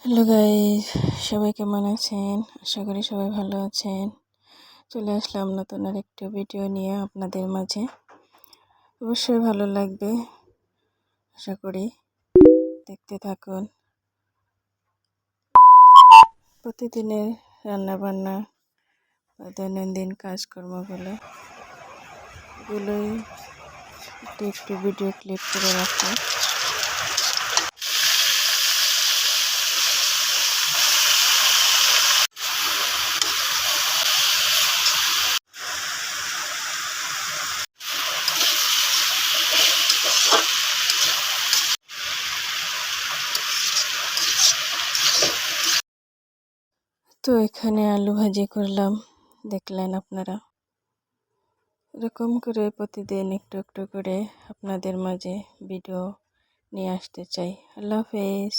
Hello guys, সবাই কেমন আছেন? আশা করি সবাই ভালো আছেন। চলে আসলাম নতুন আরেকটা ভিডিও নিয়ে আপনাদের মাঝে। অবশ্যই ভালো লাগবে, আশা করি। দেখতে থাকুন। প্রতিদিনের রান্নাবান্না বা দৈনন্দিন কাজকর্মগুলোই একটু একটু ভিডিও ক্লিপ করে রাখি। তো এখানে আলু ভাজি করলাম, দেখলেন আপনারা। এরকম করে প্রতিদিন একটু একটু করে আপনাদের মাঝে ভিডিও নিয়ে আসতে চাই। আল্লাহ হাফেজ।